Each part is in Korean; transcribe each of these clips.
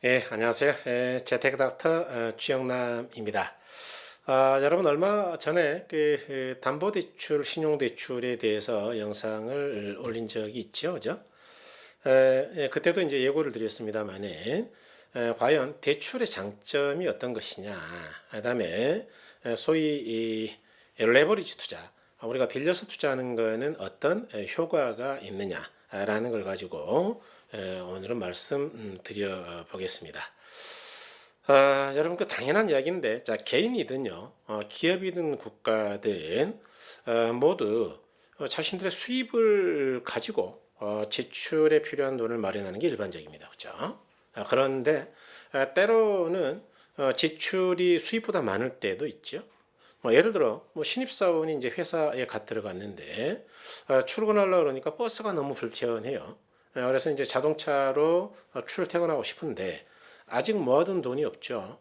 예, 안녕하세요. 재테크닥터 주영남입니다. 여러분 얼마 전에 담보대출, 신용대출에 대해서 영상을 올린 적이 있죠, 그죠? 그때도 이제 예고를 드렸습니다만은 과연 대출의 장점이 어떤 것이냐, 그다음에 소위 이 레버리지 투자, 우리가 빌려서 투자하는 거는 어떤 효과가 있느냐라는 걸 가지고 오늘은 말씀 드려 보겠습니다. 여러분 그 당연한 이야기인데, 자 개인이든요, 기업이든 국가든 모두 자신들의 수입을 가지고 지출에 필요한 돈을 마련하는 게 일반적입니다, 그렇죠? 그런데 때로는 지출이 수입보다 많을 때도 있죠. 뭐 예를 들어 뭐 신입사원이 이제 회사에 갓 들어갔는데 출근하려고 그러니까 버스가 너무 불편해요. 그래서 이제 자동차로 출퇴근하고 싶은데 아직 모아둔 돈이 없죠.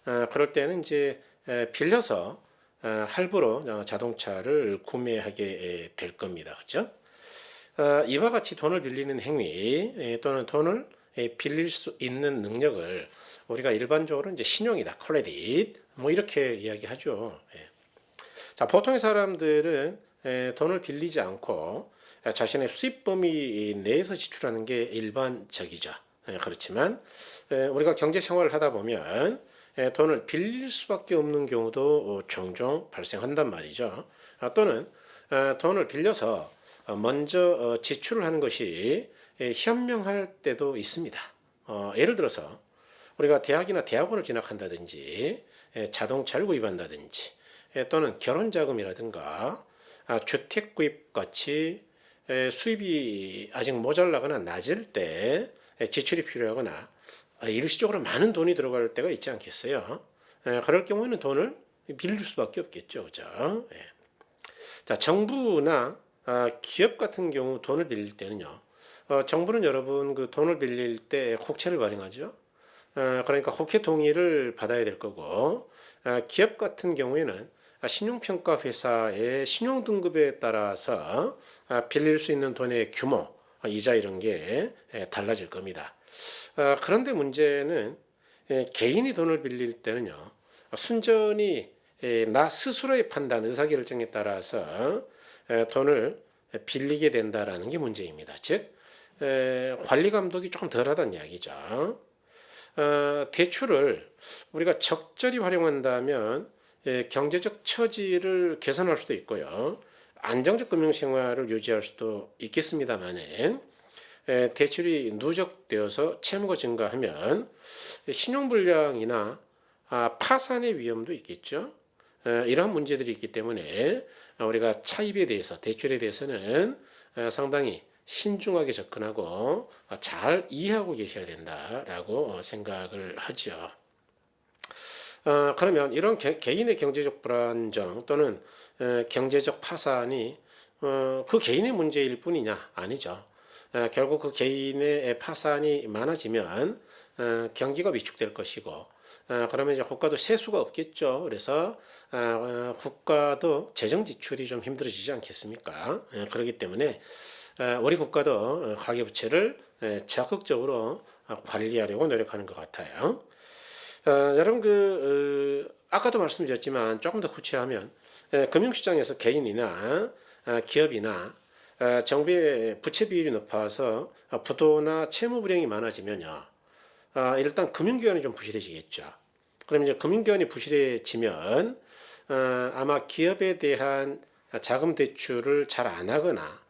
그럴 때는 이제 빌려서 할부로 자동차를 구매하게 될 겁니다. 그렇죠? 이와 같이 돈을 빌리는 행위 또는 돈을 빌릴 수 있는 능력을 우리가 일반적으로 이제 신용이다, 크레딧 뭐 이렇게 이야기하죠. 자, 보통의 사람들은 돈을 빌리지 않고 자신의 수입 범위 내에서 지출하는 게 일반적이죠. 그렇지만 우리가 경제 생활을 하다 보면 돈을 빌릴 수밖에 없는 경우도 종종 발생한단 말이죠. 또는 돈을 빌려서 먼저 지출을 하는 것이 현명할 때도 있습니다. 예를 들어서 우리가 대학이나 대학원을 진학한다든지 자동차를 구입한다든지 또는 결혼자금이라든가 주택 구입 같이 수입이 아직 모자라거나 낮을 때 지출이 필요하거나 일시적으로 많은 돈이 들어갈 때가 있지 않겠어요? 그럴 경우에는 돈을 빌릴 수밖에 없겠죠, 그죠? 자, 정부나 기업 같은 경우 돈을 빌릴 때는요. 정부는 여러분 그 돈을 빌릴 때 국채를 발행하죠. 그러니까 국회 동의를 받아야 될 거고, 기업 같은 경우에는 신용평가 회사의 신용등급에 따라서 빌릴 수 있는 돈의 규모, 이자 이런 게 달라질 겁니다. 그런데 문제는 개인이 돈을 빌릴 때는요, 순전히 나 스스로의 판단, 의사결정에 따라서 돈을 빌리게 된다라는 게 문제입니다. 즉, 관리 감독이 조금 덜하다는 이야기죠. 대출을 우리가 적절히 활용한다면 경제적 처지를 개선할 수도 있고요. 안정적 금융생활을 유지할 수도 있겠습니다만은 대출이 누적되어서 채무가 증가하면 신용불량이나 파산의 위험도 있겠죠. 이러한 문제들이 있기 때문에 우리가 차입에 대해서, 대출에 대해서는 상당히 신중하게 접근하고 잘 이해하고 계셔야 된다라고 생각을 하죠. 그러면 이런 개인의 경제적 불안정 또는 경제적 파산이 그 개인의 문제일 뿐이냐? 아니죠. 결국 그 개인의 파산이 많아지면 경기가 위축될 것이고, 그러면 이제 국가도 세수가 없겠죠. 그래서 국가도 재정 지출이 좀 힘들어지지 않겠습니까? 그렇기 때문에 우리 국가도 가계부채를 적극적으로 관리하려고 노력하는 것 같아요. 여러분 아까도 말씀드렸지만 조금 더 구체하면 금융시장에서 개인이나 기업이나 정부의 부채 비율이 높아서 부도나 채무 불행이 많아지면요. 일단 금융기관이 좀 부실해지겠죠. 그럼 이제 금융기관이 부실해지면 아마 기업에 대한 자금 대출을 잘 안 하거나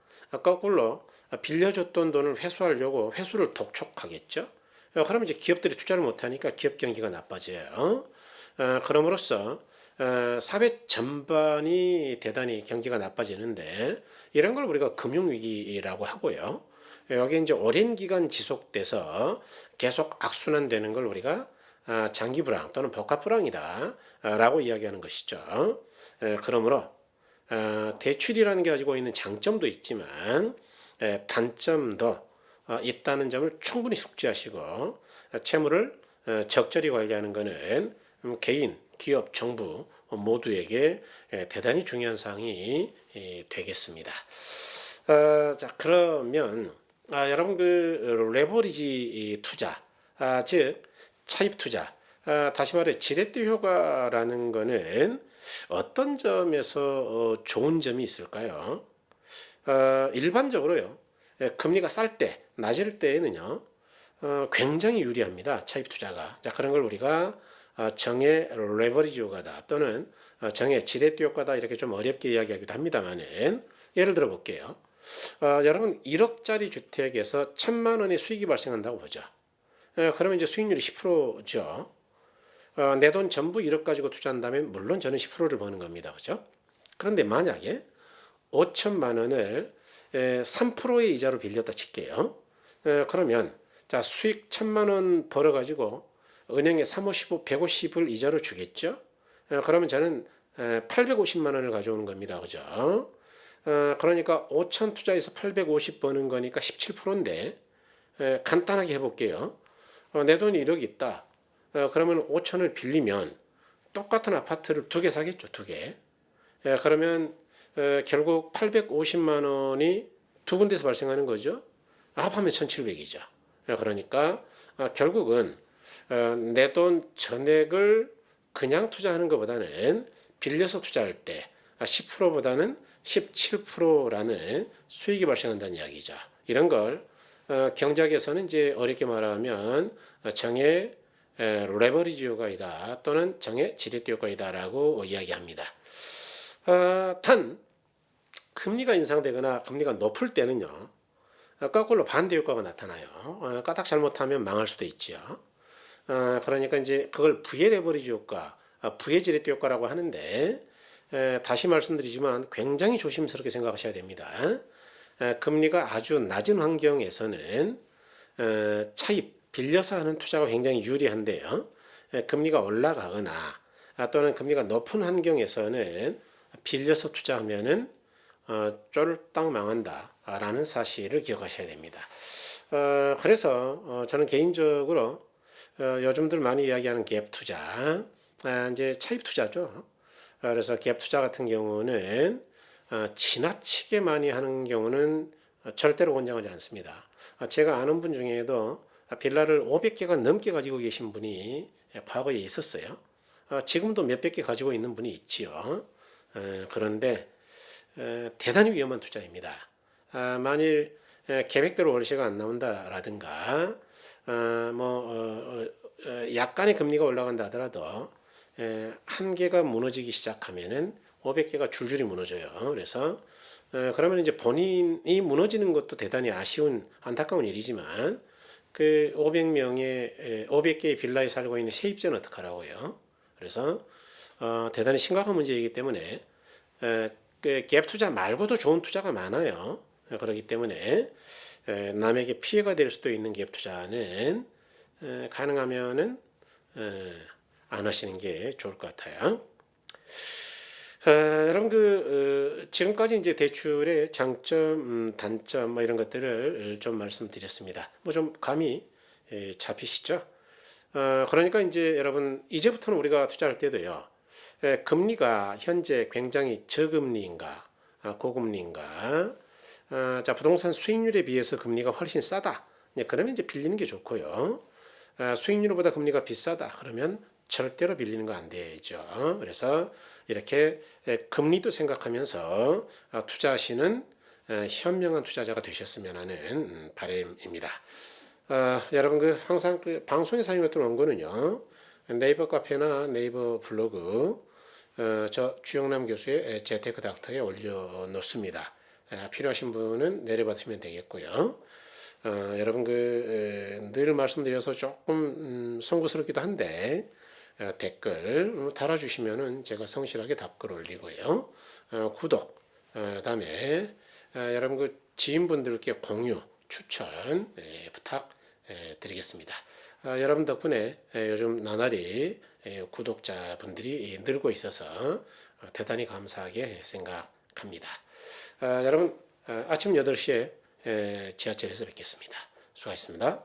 거꾸로 빌려줬던 돈을 회수하려고 회수를 독촉하겠죠. 그러면 이제 기업들이 투자를 못하니까 기업 경기가 나빠져요. 그럼으로써 사회 전반이 대단히 경기가 나빠지는데 이런 걸 우리가 금융위기라고 하고요. 여기 이제 오랜 기간 지속돼서 계속 악순환되는 걸 우리가 장기불황 또는 복합불황이다라고 이야기하는 것이죠. 그러므로 대출이라는 게 가지고 있는 장점도 있지만 단점도 있다는 점을 충분히 숙지하시고 채무를 적절히 관리하는 것은 개인, 기업, 정부 모두에게 대단히 중요한 사항이 되겠습니다. 자, 그러면 여러분 그 레버리지 투자, 즉 차입 투자, 다시 말해 지렛대 효과라는 거는 어떤 점에서 좋은 점이 있을까요? 일반적으로요, 금리가 쌀 때, 낮을 때에는요, 굉장히 유리합니다. 차입 투자가. 자, 그런 걸 우리가 정의 레버리지 효과다 또는 정의 지렛대 효과다 이렇게 좀 어렵게 이야기하기도 합니다만은 예를 들어 볼게요. 여러분 1억짜리 주택에서 1,000만 원의 수익이 발생한다고 보죠. 그러면 이제 수익률이 10%죠. 내 돈 전부 1억 가지고 투자한다면 물론 저는 10%를 버는 겁니다. 그죠? 그런데 만약에 5천만 원을 3%의 이자로 빌렸다 칠게요. 그러면 자 수익 1,000만 원 벌어가지고 은행에 350, 150을 이자로 주겠죠. 그러면 저는 850만 원을 가져오는 겁니다. 그죠? 그러니까 5천 투자해서 850 버는 거니까 17%인데 간단하게 해볼게요. 내 돈이 1억 있다. 그러면 5천을 빌리면 똑같은 아파트를 2개 사겠죠. 2개. 그러면 결국 850만 원이 두 군데서 발생하는 거죠. 합하면 1,700이죠. 그러니까 결국은 내 돈 전액을 그냥 투자하는 것보다는 빌려서 투자할 때 10%보다는 17%라는 수익이 발생한다는 이야기죠. 이런 걸 경제학에서는 이제 어렵게 말하면 정의 레버리지 효과이다 또는 정의 지렛대 효과이다라고 이야기합니다. 단 금리가 인상되거나 금리가 높을 때는요, 거꾸로 반대 효과가 나타나요. 까딱 잘못하면 망할 수도 있죠. 그러니까 이제 그걸 부의 레버리지 효과, 부의 지렛대 효과라고 하는데, 다시 말씀드리지만 굉장히 조심스럽게 생각하셔야 됩니다. 금리가 아주 낮은 환경에서는 차입, 빌려서 하는 투자가 굉장히 유리한데요. 금리가 올라가거나 또는 금리가 높은 환경에서는 빌려서 투자하면은 쫄딱 망한다라는 사실을 기억하셔야 됩니다. 그래서 저는 개인적으로 요즘들 많이 이야기하는 갭 투자, 이제 차입 투자죠. 그래서 갭 투자 같은 경우는 지나치게 많이 하는 경우는 절대로 권장하지 않습니다. 제가 아는 분 중에도 빌라를 500개가 넘게 가지고 계신 분이 과거에 있었어요. 지금도 몇백 개 가지고 있는 분이 있지요. 그런데 대단히 위험한 투자입니다. 만일 계획대로 월세가 안 나온다라든가 약간의 금리가 올라간다 하더라도 한 개가 무너지기 시작하면은 500개가 줄줄이 무너져요. 그래서 그러면 이제 본인이 무너지는 것도 대단히 아쉬운 안타까운 일이지만 그 500개의 빌라에 살고 있는 세입자는 어떡하라고요. 그래서 대단히 심각한 문제이기 때문에 그 갭 투자 말고도 좋은 투자가 많아요. 그렇기 때문에 남에게 피해가 될 수도 있는 갭 투자는 가능하면은 안 하시는 게 좋을 것 같아요. 여러분 지금까지 이제 대출의 장점, 단점 뭐 이런 것들을 좀 말씀드렸습니다. 뭐 좀 감이 잡히시죠? 그러니까 이제 여러분 이제부터는 우리가 투자할 때도요. 금리가 현재 굉장히 저금리인가, 고금리인가, 자 부동산 수익률에 비해서 금리가 훨씬 싸다. 그러면 이제 빌리는 게 좋고요. 수익률보다 금리가 비싸다. 그러면 절대로 빌리는 거 안 되죠. 그래서 이렇게 금리도 생각하면서 투자하시는 현명한 투자자가 되셨으면 하는 바람입니다. 여러분 항상 방송에 사용했던 원고는요. 네이버 카페나 네이버 블로그 저 주영남 교수의 재테크 닥터에 올려놓습니다. 필요하신 분은 내려받으시면 되겠고요. 여러분 늘 말씀드려서 조금 송구스럽기도 한데 댓글 달아주시면은 제가 성실하게 답글 올리고요. 구독, 그다음에 여러분 지인분들께 공유, 추천 부탁드리겠습니다. 여러분 덕분에 요즘 나날이 구독자분들이 늘고 있어서 대단히 감사하게 생각합니다. 여러분 아침 8시에 지하철에서 뵙겠습니다. 수고하셨습니다.